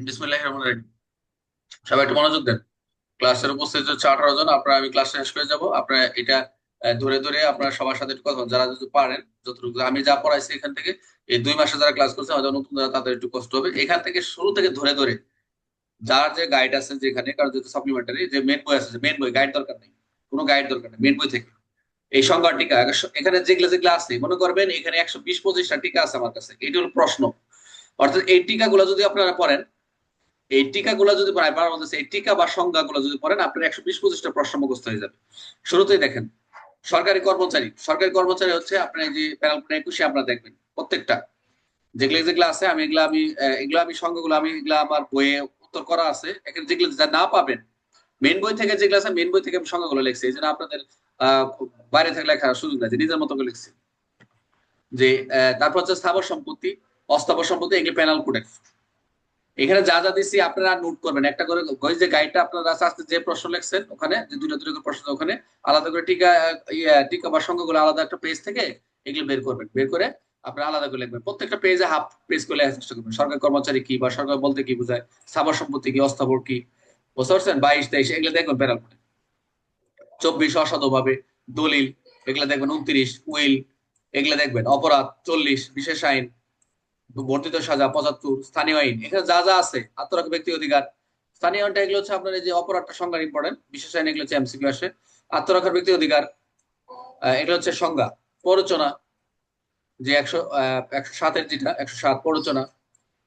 বিসমিল্লাহির রহমানির রহিম। সবাই একটু মনোযোগ দেন। ক্লাসের উপস্থিত হচ্ছে 18 জন। আপনারা, আমি ক্লাস শেষ করে যাব, আপনারা এটা ধরে ধরে আপনারা সবার সাথে একটু কথা বলুন। যারা যদি পারেন, যতটুকু আমি যা পড়াইছি এখান থেকে, এই 2 মাসে যারা ক্লাস করছে, হয়তো নতুন যারা, তাদের একটু কষ্ট হবে। এখান থেকে শুরু থেকে ধরে ধরে যার যে গাইড আছে, যেখানে কারণ যেহেতু সাপ্লিমেন্টারি, যে মেন বই আছে, যে মেন বই, গাইড দরকার নেই, কোনো গাইড দরকার নেই, মেন বই থেকে এই সংজ্ঞা টিকা এখানে যেগুলো যেগুলো আছে, মনে করবেন এখানে 120-25টা টিকা আছে আমার কাছে, এটি হলো প্রশ্ন। অর্থাৎ এই টিকাগুলো যদি আপনারা পড়েন, এই টিকাগুলো যদি পড়েন, বারবার বলতেছে, এই টিকা বা সংজ্ঞাগুলো যদি পড়েন, আপনার 120-25টা প্রশ্ন মুখস্থ হয়ে যাবে। শুরুতেই দেখেন, সরকারি কর্মচারী। সরকারি কর্মচারী হচ্ছে আপনার এই যে প্যানেল 21 আপনারা দেখবেন প্রত্যেকটা যেগুলো যেগুলো আছে, এগুলো আমি সংজ্ঞাগুলো, আমি এগুলো আমার বইয়ে উত্তর করা আছে। এখানে যেগুলো যা না পাবেন, মেন বই থেকে যেগুলো আছে, মেন বই থেকে আমি সংজ্ঞাগুলো লিখছি, এই জন্য আপনাদের বাইরে থেকে লেখার সুযোগ নাই, যে নিজের মতো করে লিখছি। যে তারপর হচ্ছে স্থাবর সম্পত্তি, অস্থাবর সম্পত্তি, এগুলো পেনাল কোডের। এখানে যা যা দিচ্ছি আপনারা নোট করবেন একটা করে। ওই যে গাইডটা আপনারা আস্তে আস্তে যে প্রশ্ন লিখছেন, ওখানে যে দুটো দুটো করে প্রশ্ন, ওখানে আলাদা করে টিকা, টিকা বা সংখ্যাগুলো আলাদা একটা পেজ থেকে এগুলো বের করবেন। বের করে আপনারা আলাদা করে লিখবেন, প্রত্যেকটা পেজে হাফ পেজ করে লেখার চেষ্টা করবেন। সরকারি কর্মচারী কি, বা সরকার বলতে কি বোঝায়, স্থাবর সম্পত্তি কি, অস্থাবর কি, বুঝতে পারছেন? 22-23 এগুলো দেখবেন প্যারাল করে। 24 অসাধুভাবে, দলিল, এগুলা দেখবেন। 29 উইল, এগুলা দেখবেন। অপরাধ 40, বিশেষ আইন, বর্ধিত সাজা 75, স্থানীয় আইন, এখানে যা যা আছে, আত্মরক্ষা ব্যক্তি অধিকার। স্থানীয় আইনটা এগুলো হচ্ছে আপনার এই যে অপরাধটা সংজ্ঞা ইম্পর্টেন্ট, বিশেষ আইন এগুলো হচ্ছে এমসিকিউ আসে। আত্মরক্ষার ব্যক্তি অধিকার, এগুলো হচ্ছে সংজ্ঞা। প্ররোচনা, যে 107-এর যেটা 107 প্ররোচনা।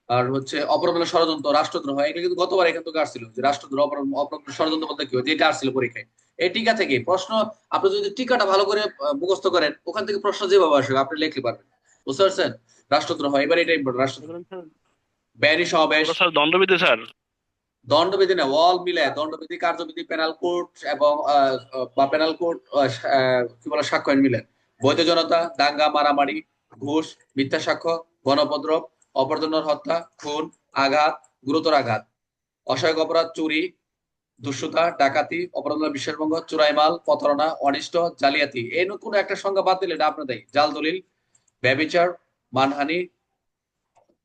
আর হচ্ছে অপরাধমূলক ষড়যন্ত্র, রাষ্ট্রদ্রোহ, এগুলো কিন্তু গতবার এখান থেকে আসছিল, যে রাষ্ট্রদ্রোহ, অপরাধমূলক ষড়যন্ত্র বলতে কি হয়, যেটা আসছিল পরীক্ষায়। এই টিকা থেকে প্রশ্ন, আপনি যদি টিকাটা ভালো করে মুখস্থ করেন, ওখান থেকে প্রশ্ন যেভাবে আসবে আপনি লিখতে পারবেন। বুঝতে পারছেন? রাষ্ট্রদ্রোহ, এবার এটা ইম্পর্টেন্ট, রাষ্ট্রদ্রোহ। এগুলো স্যার, ব্যয় সমাবেশ, ওগুলো স্যার দণ্ডবিধি স্যার। দণ্ডবিধি না, ওয়াল মিলে দণ্ডবিধি, কার্যবিধি, পেনাল কোড এবং বা পেনাল কোড, কি বলে, সাক্ষ্য আইন মিলে। বৈধ জনতা, দাঙ্গা, মারামারি, ঘুষ, মিথ্যা সাক্ষ্য, গণপদ্রব, অপরজনের হত্যা, খুন, আঘাত, গুরুতর আঘাত, অসহায়ক অপরাধ, চুরি, দুষ্টতা, ডাকাতি, অপরাধমূলক বিশ্বাসভঙ্গ, চোরাই মাল, প্রতারণা, অনিষ্ট, জালিয়াতি। এই কোনো একটা সংজ্ঞা বাদ দিলে এটা আপনাদের জাল দলিল, ব্যভিচার, মানহানি,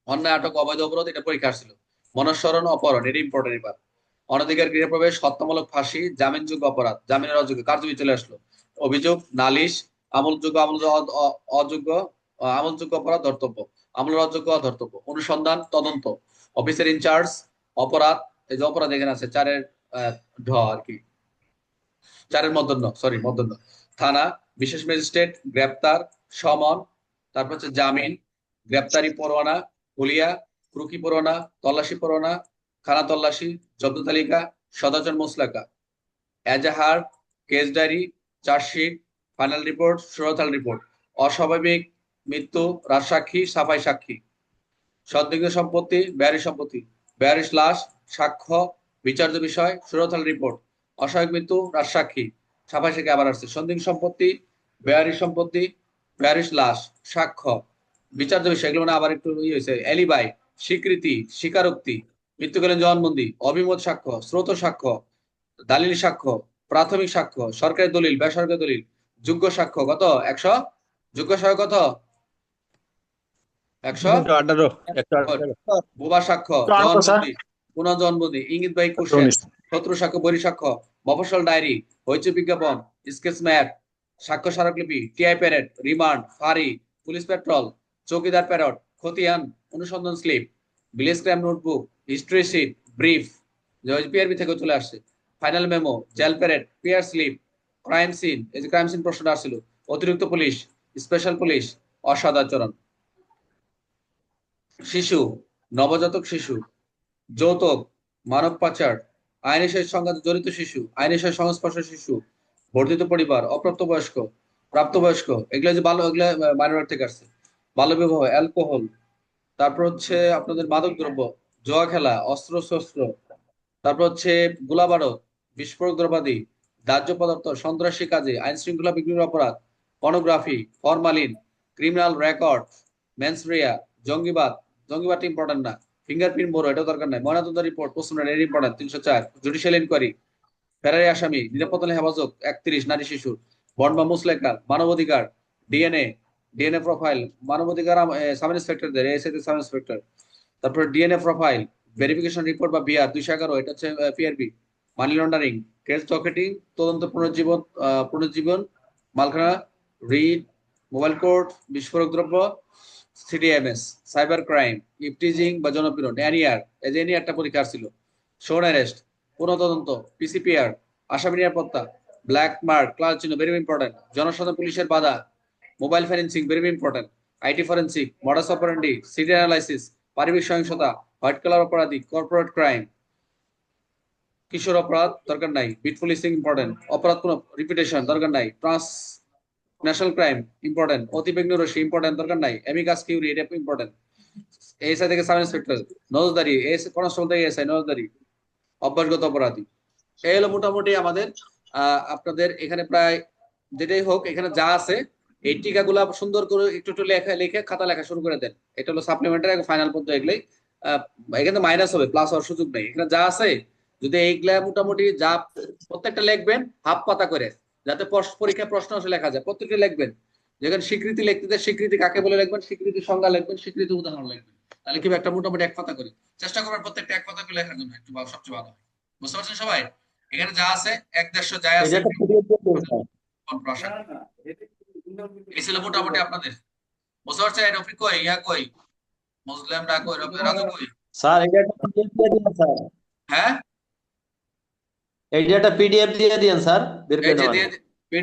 অন্যায়, আটক, অবৈধ অবরোধ, এটা পরীক্ষা আসছিল। মনস্মরণ, অপহরণ, এটা ইম্পর্টেন্ট এবার। অনধিকার গৃহপ্রবেশ, হত্যামূলক ফাঁসি, জামিনযোগ্য অপরাধ, জামিনের অযোগ্য, কার্যবিধি চলে আসলো। অভিযোগ, নালিশ, আমলযোগ্য, অযোগ্য, আমলযোগ্য অপরাধ, ধর্তব্য, আমলের অযোগ্য, ধর্তব্য। অনুসন্ধান, তদন্ত, অফিসার ইনচার্জ, অপরাধ, এই যে অপরাধ এখানে আছে 4-এর ঢ আর কি, 4-এর মধ্যন্য, সরি মধ্যন্য। থানা, বিশেষ ম্যাজিস্ট্রেট, গ্রেপ্তার, সমন, তারপর হচ্ছে জামিন, গ্রেপ্তারি পরোয়ানা, হুলিয়া, ক্রুকি পরোয়ানা, তল্লাশি পরোয়ানা, খানা তল্লাশি, জব্দ তালিকা, সদাচর মোসলাকা, এজাহার, case diary, chargesheet, final report, সুরতাল রিপোর্ট, অস্বাভাবিক মৃত্যু, রাজসাক্ষী, সাফাই সাক্ষী, সন্দিগ্ধ সম্পত্তি, বেয়ারি সম্পত্তি, বেয়ারিশ লাশ, সাক্ষ্য, বিচার্য বিষয়, সুরতাল রিপোর্ট, অস্বাভাবিক মৃত্যু, রাজসাক্ষী, সাফাই সাক্ষী আবার আসছে, সন্দিগ্ধ সম্পত্তি, সম্পত্তি, বেয়ারিশ লাশ, সাক্ষ্য, বিচার্য বিষয়, এগুলো মানে আবার একটু হয়েছে, এলিবাই, স্বীকৃতি, স্বীকারোক্তি, মৃত্যুকালীন জবানবন্দি, অভিমত সাক্ষ্য, স্রোত সাক্ষ্য, দালিল সাক্ষ্য, প্রাথমিক সাক্ষ্য, সরকারি দলিল, বেসরকারি দলিল, যোগ্য সাক্ষ্য, কত 100, যোগ্য সাক্ষ্য কত 100, 118, 118। বোবা সাক্ষ্য, আঠারো স্যার। জবানবন্দি, পুনঃজবানবন্দি, ইঙ্গিত বাই কোশ্চেন, 19। শত্রু সাক্ষ্য, বৈরী সাক্ষ্য, মফস্বল ডায়েরি, হইচই বিজ্ঞাপন, স্কেচ ম্যাপ, সাক্ষ্য স্মারকলিপি, টিআই প্যারেড, রিমান্ড, ফাঁড়ি, পুলিশ পেট্রোল, চৌকিদার প্যারট, খতিয়ান, অনুসন্ধান slip, village crime notebook, history sheet, brief, PRB থেকে চলে আসছে, final memo, jail parade, PR slip, crime scene, এই যে ক্রাইম সিন প্রশ্নটা আসছিল, অতিরিক্ত পুলিশ, স্পেশাল পুলিশ, অসদাচরণ, শিশু, নবজাতক শিশু, যৌতুক, মানব পাচার, আইনের সাথে সংঘাতে জড়িত শিশু, আইনের সাথে সংস্পর্শ শিশু, বর্ধিত পরিবার, অপ্রাপ্তবয়স্ক, প্রাপ্তবয়স্ক, এগুলো যে বাল্য, এগুলো মাইনর থেকে আসছে। বাল্যবিবাহ, অ্যালকোহল, তারপর হচ্ছে আপনাদের মাদক দ্রব্য, জুয়া খেলা, অস্ত্র শস্ত্র, তারপর হচ্ছে গোলাবারুদ, বিস্ফোরক দ্রব্যাদি, দাহ্য পদার্থ, সন্ত্রাসী কাজে, আইন শৃঙ্খলা বিঘ্নের অপরাধ, পর্নোগ্রাফি, ফরমালিন, ক্রিমিনাল রেকর্ড, মেন্সরিয়া, জঙ্গিবাদ, জঙ্গিবাদ ইম্পর্টেন্ট না, ফিঙ্গারপ্রিন্ট বড়, এটা দরকার নাই, ময়নাতদন্ত রিপোর্ট, পোস্টমর্টম এর ইম্পর্টেন্ট 304, জুডিশিয়াল ইনকোয়ারি, ফেরারি আসামি, নিরাপত্তা হেফাজত 31, নারী শিশু, বন্ড বা মুসলেকা, মানবাধিকার, ডিএনএ, প্রোফাইল, মানবাধিকার, সাব ইন্সপেক্টরদের, এসআই সাব ইন্সপেক্টর, তারপরে ডিএনএ প্রোফাইল, ভেরিফিকেশন রিপোর্ট বা বিআর 211, এটা হচ্ছে পিআরবি। মানি লন্ডারিং, কেস ডকেটিং, তদন্ত পুনর্জীবন, মালখানা, রিড, মোবাইল কোর্ট, বিস্ফোরক দ্রব্য, সিডিএমএস, সাইবার ক্রাইম, ইপটিজিং বা জনপীড়ন, এনইআর, এই যে এনইআরটা পরীক্ষা ছিল, শোন অ্যারেস্ট, পুনঃতদন্ত, পিসিপিআর, আসামি নিরাপত্তা, ব্ল্যাক মার্ক, ক্লাস চিহ্ন, ভেরি ইম্পর্টেন্ট, জনসাধারণ পুলিশের বাধা, mobile forensic, very important, IT forensic, modus operandi, CD analysis, পারিবারিক সহিংসতা, হোয়াইট কালার অপরাধী, কর্পোরেট ক্রাইম, কিশোর অপরাধ দরকার নাই, বিট পুলিশিং ইম্পর্টেন্ট, অপরাধ কোনো রিপিটেশন দরকার নাই, ট্রান্স ন্যাশনাল ক্রাইম ইম্পর্টেন্ট, অতিবেগ রশি ইম্পর্টেন্ট দরকার নাই, এমিকাস কিউরি এটা ইম্পর্টেন্ট, এএসআই থেকে সাব ইন্সপেক্টর, নজরদারি, এস কনস্টেবল থেকে এএসআই, নজরদারি, অভ্যাসগত অপরাধী। এই হলো মোটামুটি আমাদের আপনাদের এখানে প্রায় যেটাই হোক এখানে যা আছে এই টিকাগুলা সুন্দর করে একটু একটু লেখা লিখে খাতা লেখা শুরু করে দেন। এটা হলো সাপ্লিমেন্টারি ফাইনাল পর্যায়ে এগুলাই। এখানে মাইনাস হবে, প্লাস হওয়ার সুযোগ নেই। এখানে যা আছে যদি এইগুলা মোটামুটি যা প্রত্যেকটা লিখবেন হাফ পাতা করে, যাতে পরীক্ষায় প্রশ্ন আসে লেখা যায়, প্রত্যেকটা লিখবেন। যেখানে স্বীকৃতি লিখতে দেয়, স্বীকৃতি কাকে বলে লিখবেন, স্বীকৃতি সংজ্ঞা লিখবেন, স্বীকৃতি উদাহরণ লিখবেন। তাহলে কি একটা মোটামুটি এক পাতা করে চেষ্টা করবেন প্রত্যেকটা এক পাতা করে লেখার জন্য, একটু সবচেয়ে ভালো হয়। বুঝতে পারছেন সবাই? এখানে যা আছে 1-150 যাই আছে এটা একটা পিডিএফ দিয়ে দিন স্যার। আশা করি। এই ছিল মোটামুটি আপনাদের। বুঝতে পারছেন? রফিক কই, ইয়া কই, মুসলিমটা কই, রাজু কই? স্যার এটা একটা পিডিএফ দিয়ে দিন স্যার। হ্যাঁ, এইটা একটা পিডিএফ দিয়ে দিন স্যার, বের এই করে যে নেওয়ার। দিয়ে